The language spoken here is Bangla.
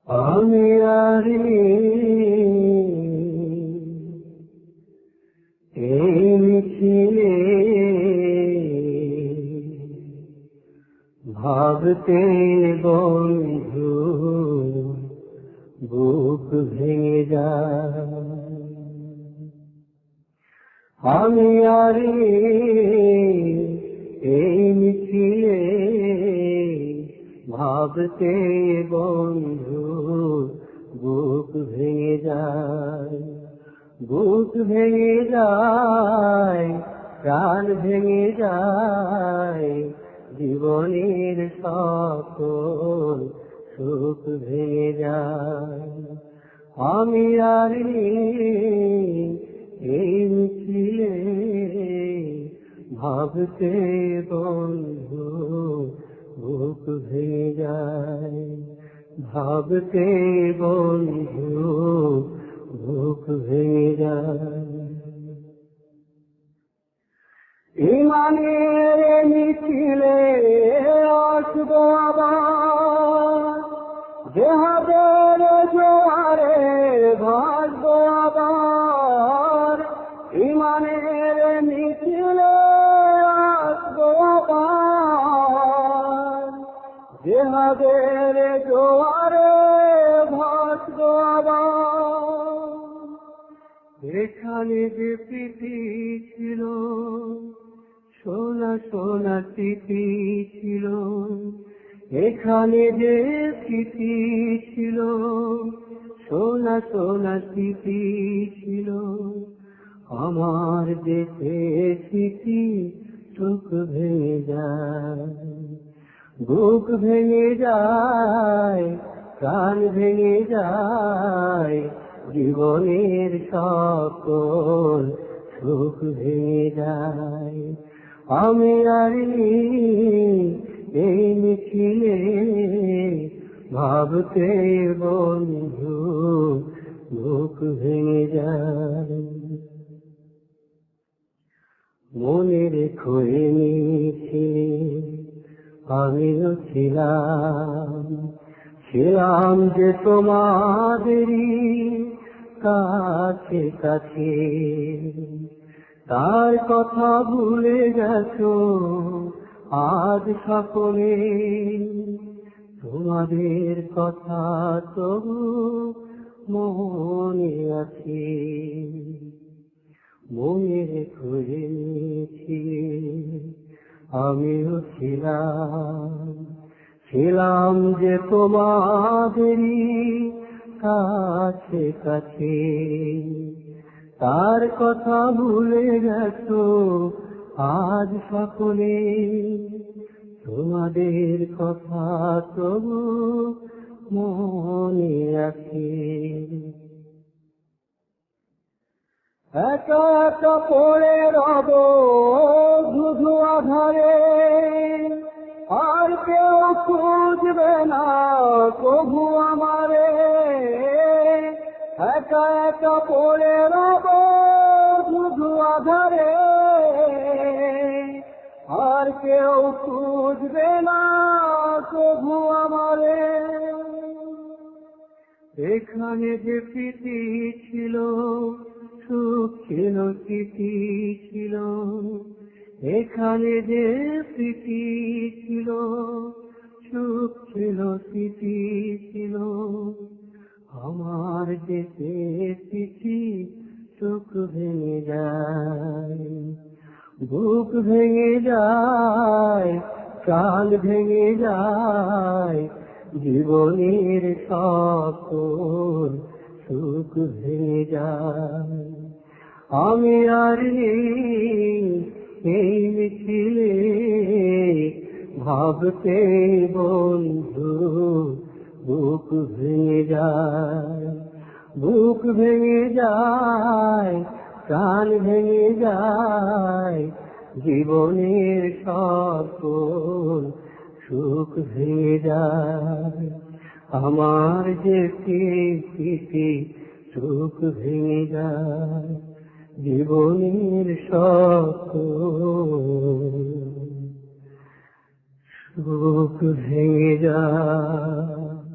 আমি আরে এই মিছিলে ভাবতে বন্ধু বুক ভেঙে যায়। আমি আরে এই মিছিলে ভাবতে বন্ধু বুক ভেঙে যায়, বুক ভেঙে যায়, প্রাণ ভেঙে যায়, জীবনের সকল সুখ ভেঙে যায়। আমি আর এই মিছিলে ভাবতে বন্ধু বুক ভেঙে যায়, ভাবতে বন্ধু বুক ভেঙে যায়। ইমানের মিছিলে আসবো আবার, জেহাদের জোয়ারে ভাসবো আবার। ইমানের মিছিলে আসবো আবার, জেহাদের জোয়ারে ভাসবো আবার। এখানে যে প্রীতি ছিল, সোনা সোনা স্মৃতি ছিল, এখানে যে স্মৃতি ছিল, সোনা সোনা স্মৃতি ছিল। আমার দেশে স্মৃতি চোখ ভেঙে যায়, বুক ভেঙে যায়, প্রাণ ভেঙে যায়, জীবনের সকল সুখ ভেঙে যায়। আমি আর এই মিছিলে ভাবতে বন্ধু বুক ভেঙে যায়। মনে রেখো এই মিছিলে আমিও ছিলাম, ছিলাম যে তোমাদেরই কাছে কাছে। তার কথা ভুলে গেছো আজ সকলে, তোমাদের কথা তবু মনে আছে। মনে রেখো এই মিছিলে আমিও ছিলাম, ছিলাম যে তোমাদেরই কাছে কাছে। তার কথা ভুলে গেছো আজ সকলে, তোমাদের কথা তবু মনে আছে। একা একা পড়ে রব ধুধু আধারে, আর কেউ খুঁজবে না কভু আমারে। একা একা পড়ে রব ধুধু আধারে, আর কেউ খুঁজবে না কভু আমারে। এখানে যে প্রীতি ছিল, সুখ ছিল, স্মৃতি ছিল, এখানে যে প্রীতি ছিল, সুখ ছিল, স্মৃতি ছিল। আমার দেশে স্মৃতি চোখ ভেঙে যায়, বুক ভেঙে যায়, প্রাণ ভেঙে যায়, জীবনের সকল সুখ ভেঙে যায়। আমি আর এই মিছিলে ভাবতে বন্ধু বুক ভেঙে যায়, বুক ভেঙে যায়, প্রাণ ভেঙে যায়, জীবনের সকল সুখ ভেঙে যায়। আমার যে স্মৃতি সুখ ভেঙে যায়, জীবনের সকল সুখ ভেঙে যায়।